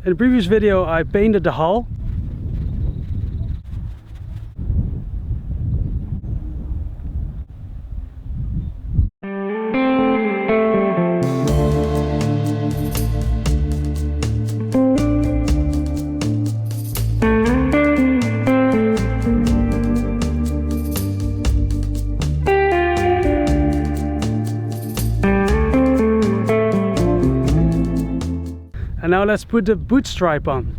In the previous video I painted the hull. And now let's put the boot stripe on.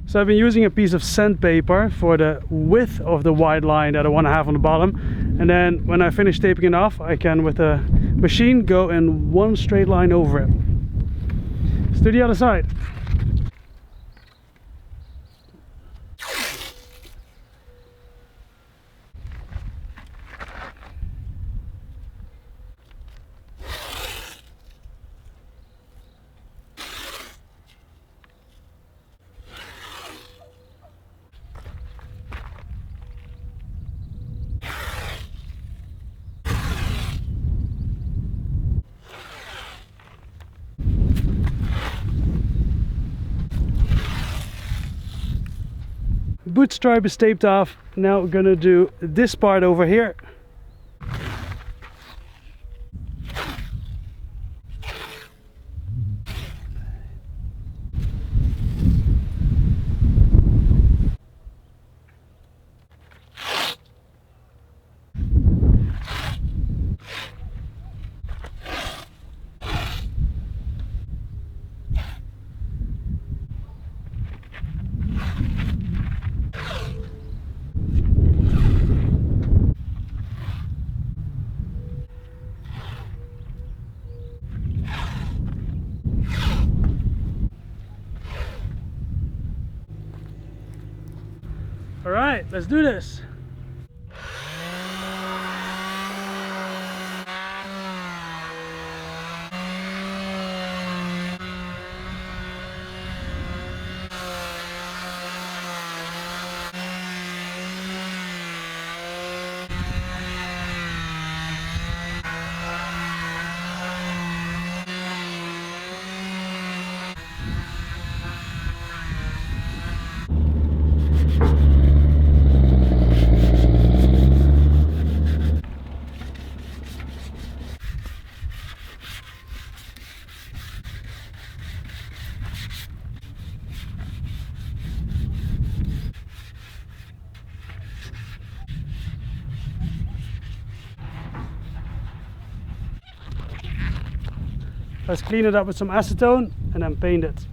So I've been using a piece of sandpaper for the width of the white line that I want to have on the bottom, and then when I finish taping it off I can with a machine go in one straight line over it. Let's do the other side. Boot stripe is taped off. Now we're gonna do this part over here. All right, let's do this. Let's clean it up with some acetone and then paint it.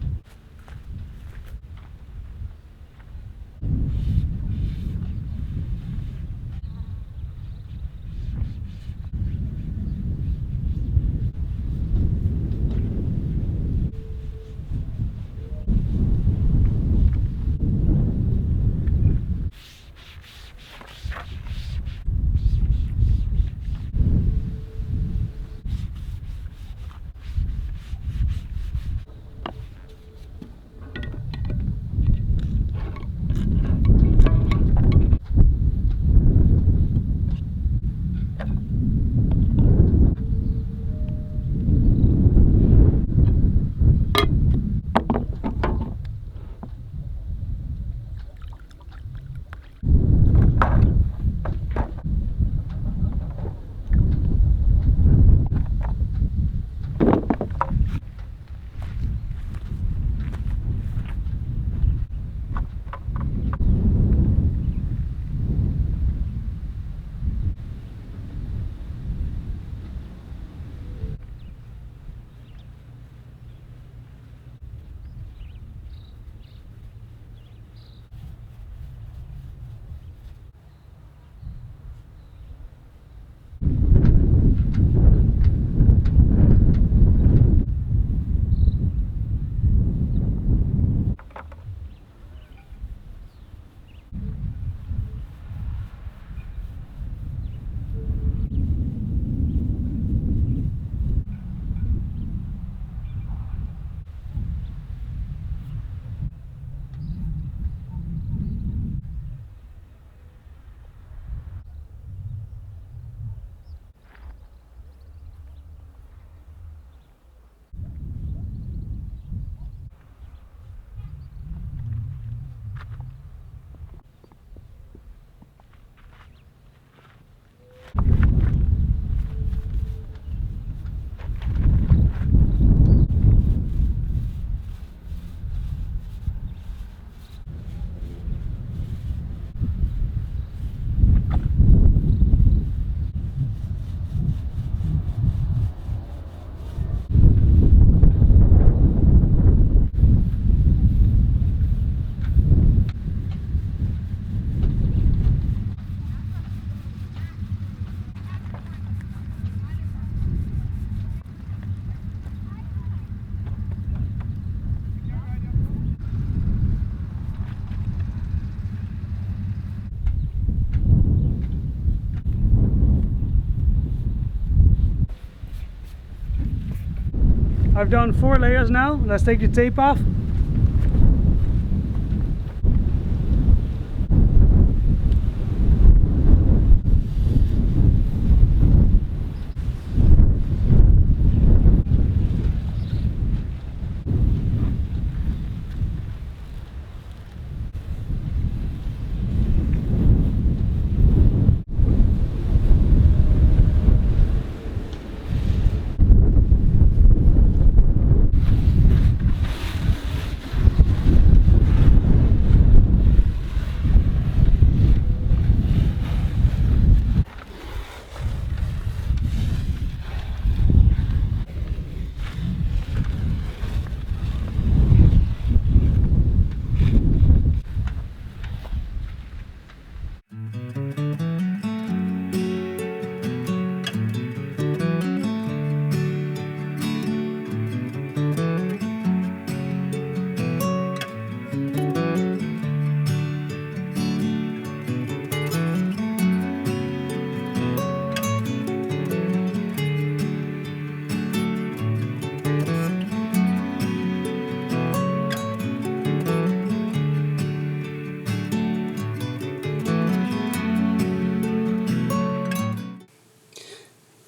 I've done 4 layers now. Let's take the tape off.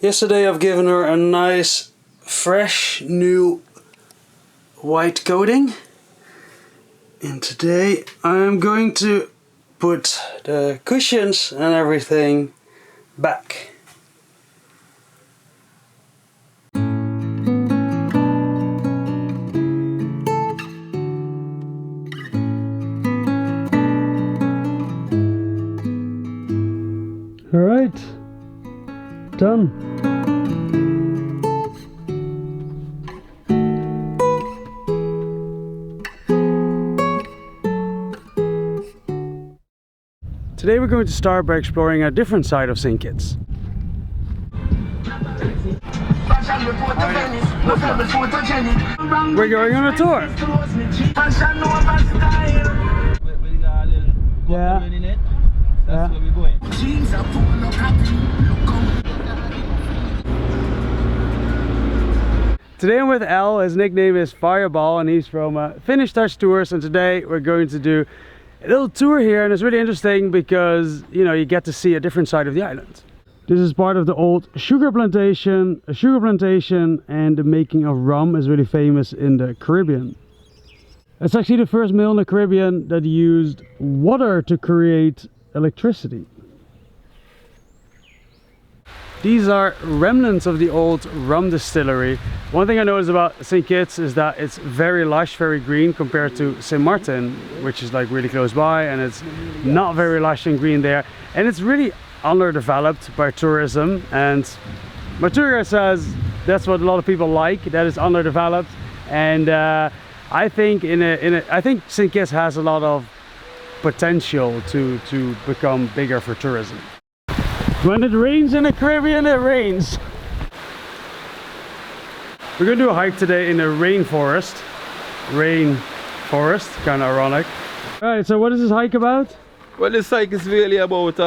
Yesterday I've given her a nice fresh new white coating, and today I'm going to put the cushions and everything back. Alright, done. Today we're going to start by exploring a different side of St. Kitts. We're going on a tour. Yeah. That's where we're going. Today I'm with Al. His nickname is Fireball and he's from Finnish Touch Tours, and today we're going to do a little tour here, and it's really interesting because you get to see a different side of the island. This is part of the old sugar plantation. A sugar plantation and the making of rum is really famous in the Caribbean. It's actually the first mill in the Caribbean that used water to create electricity. These are remnants of the old rum distillery. One thing I noticed about St. Kitts is that it's very lush, very green compared to St. Martin, which is like really close by, and it's not very lush and green there. And it's really underdeveloped by tourism, and my tour guide says that's what a lot of people like, that it's underdeveloped. And I think I think St. Kitts has a lot of potential to become bigger for tourism. When it rains in the Caribbean, it rains. We're going to do a hike today in the rainforest. Rainforest, kind of ironic. Alright, so what is this hike about? Well, this hike is really about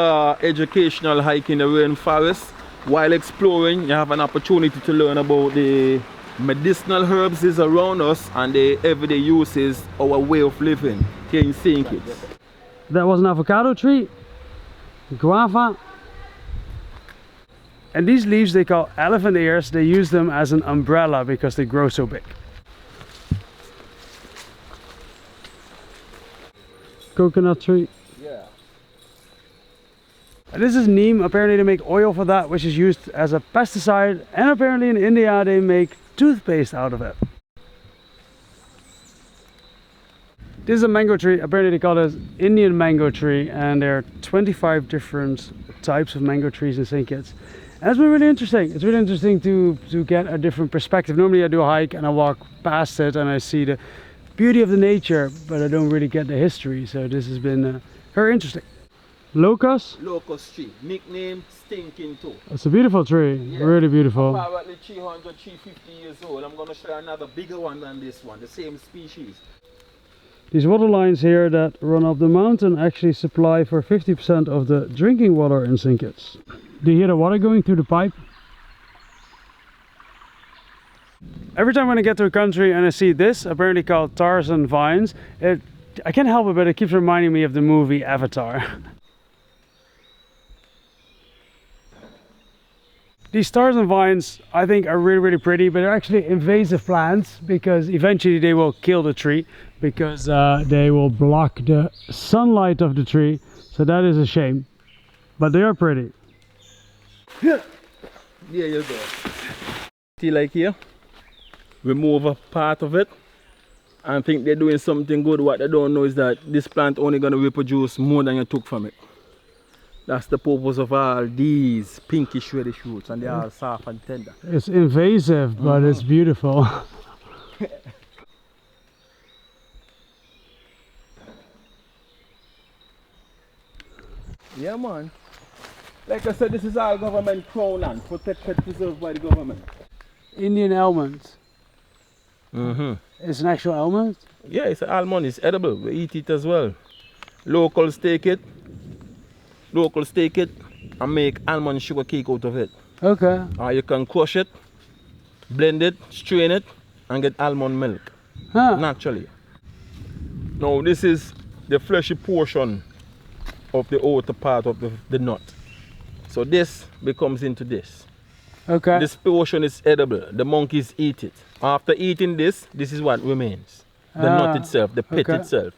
educational hike in the rainforest. While exploring, you have an opportunity to learn about the medicinal herbs is around us and the everyday uses, our way of living here in St. Kitts. That was an avocado tree, guava. And these leaves they call elephant ears. They use them as an umbrella because they grow so big. Coconut tree. Yeah. And this is neem. Apparently they make oil for that, which is used as a pesticide. And apparently in India they make toothpaste out of it. This is a mango tree. Apparently they call it Indian mango tree. And there are 25 different types of mango trees in St. Kitts. And it's been really interesting. It's really interesting to get a different perspective. Normally I do a hike and I walk past it and I see the beauty of the nature, but I don't really get the history. So this has been very interesting. Locust? Locust tree, nickname Stinking Toe. It's a beautiful tree, yeah. Really beautiful. Apparently 300, 350 years old. I'm going to show you another bigger one than this one, the same species. These water lines here that run up the mountain actually supply for 50% of the drinking water in St. Kitts. Do you hear the water going through the pipe? Every time when I get to a country and I see this, apparently called Tarzan vines, I can't help it, but it keeps reminding me of the movie Avatar. These Tarzan vines, I think, are really, really pretty, but they're actually invasive plants because eventually they will kill the tree because they will block the sunlight of the tree. So that is a shame, but they are pretty. Yeah, you go. See, like here, remove a part of it and think they're doing something good. What they don't know is that this plant only going to reproduce more than you took from it. That's the purpose of all these pinkish reddy shoots, and they are soft and tender. It's invasive, but it's beautiful. Yeah, man. Like I said, this is all government crown land, protected, preserved by the government. Indian almond. It's an actual almond? Yeah, it's an almond. It's edible. We eat it as well. Locals take it. Locals take it and make almond sugar cake out of it. Okay. Or you can crush it, blend it, strain it, and get almond milk. Huh. Naturally. Now this is the fleshy portion of the outer part of the nut. So this becomes into this. Okay. This portion is edible. The monkeys eat it. After eating this, this is what remains. The nut itself, the pit itself.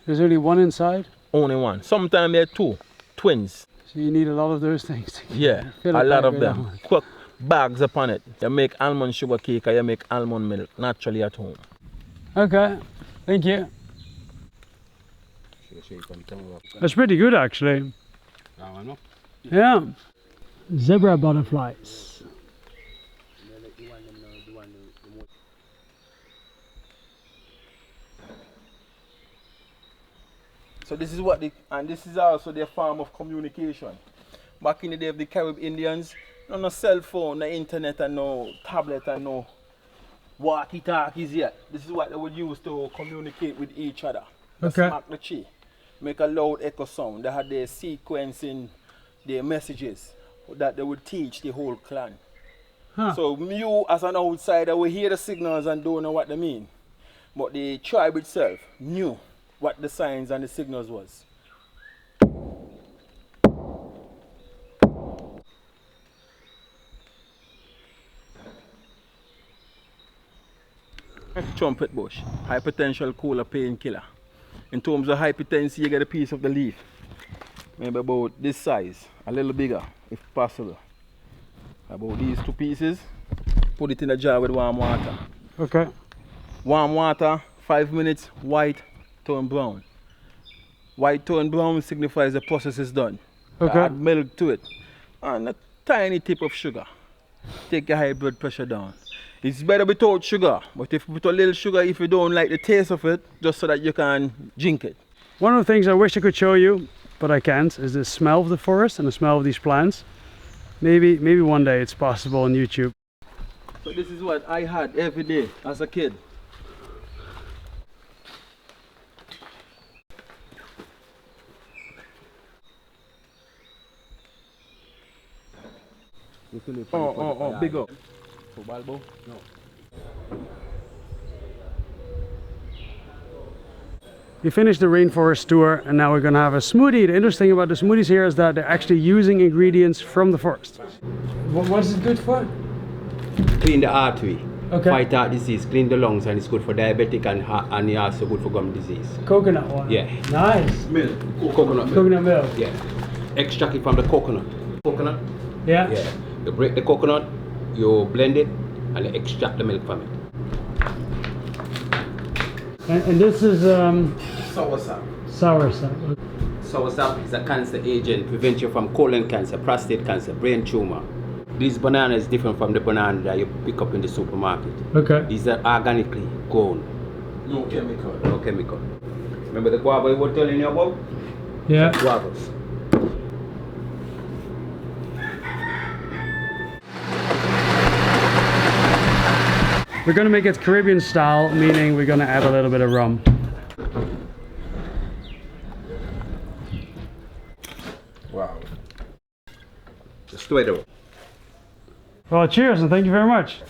There's only one inside? Only one. Sometimes there are two. Twins. So you need a lot of those things. Yeah, a lot of them. Cook bags upon it. You make almond sugar cake or you make almond milk naturally at home. Okay, thank you. That's pretty good actually. Yeah. Zebra butterflies. So this is what and this is also their form of communication. Back in the day of the Caribbean Indians, no cell phone, no internet and no tablet and no walkie-talkies yet. This is what they would use to communicate with each other. Okay. Smack the tree, make a loud echo sound. They had their sequencing their messages that they would teach the whole clan. Huh. So you as an outsider will hear the signals and don't know what they mean. But the tribe itself knew what the signs and the signals was. Trumpet bush, high potential cooler painkiller. In terms of hypertension, you get a piece of the leaf, maybe about this size, a little bigger if possible. About these two pieces, put it in a jar with warm water. Okay. Warm water, 5 minutes, white, turn brown. White turn brown signifies the process is done. Okay. Add milk to it and a tiny tip of sugar. Take your high blood pressure down. It's better without sugar, but if you put a little sugar, if you don't like the taste of it, just so that you can drink it. One of the things I wish I could show you, but I can't, is the smell of the forest and the smell of these plants. Maybe one day it's possible on YouTube. So this is what I had every day as a kid. Big up. No. We finished the rainforest tour and now we're gonna have a smoothie. The interesting about the smoothies here is that they're actually using ingredients from the forest. What is it good for? Clean the artery, Okay. fight heart disease, clean the lungs, and it's good for diabetic and also good for gum disease. Coconut water. Yeah. Nice. Milk. Coconut milk. Coconut milk. Yeah. Extract it from the coconut. Coconut? Yeah. Yeah. You break the coconut, you blend it, and you extract the milk from it. And this is Soursop. soursop. Soursop is a cancer agent, prevents you from colon cancer, prostate cancer, brain tumor. This banana is different from the banana that you pick up in the supermarket. Okay. These are organically grown. No chemical. No chemical. Remember the guava I was telling you about? Yeah. Guavas. We're gonna make it Caribbean style, meaning we're gonna add a little bit of rum. Wow. Just do it. Well, cheers and thank you very much.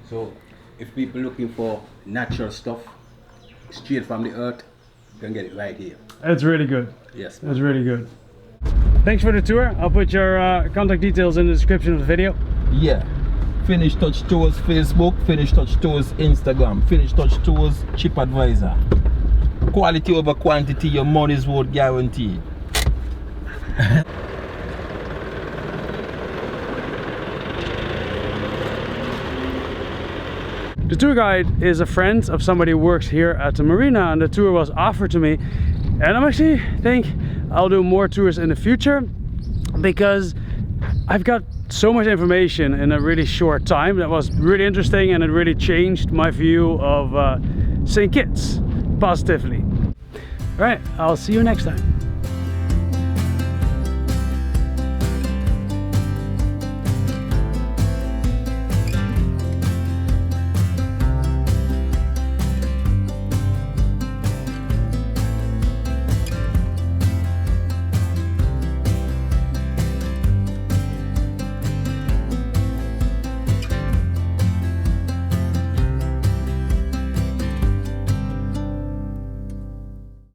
So if people looking for natural stuff straight from the earth, you can get it right here. It's really good. Yes. It's really good. Thanks for the tour. I'll put your contact details in the description of the video. Yeah. Finish Touch Tours Facebook, Finish Touch Tours Instagram, Finish Touch Tours Chip Advisor. Quality over quantity, your money's worth guaranteed. The tour guide is a friend of somebody who works here at the marina, and the tour was offered to me. And I'm actually think I'll do more tours in the future, because I've got so much information in a really short time that was really interesting, and it really changed my view of St. Kitts positively. All right, I'll see you next time.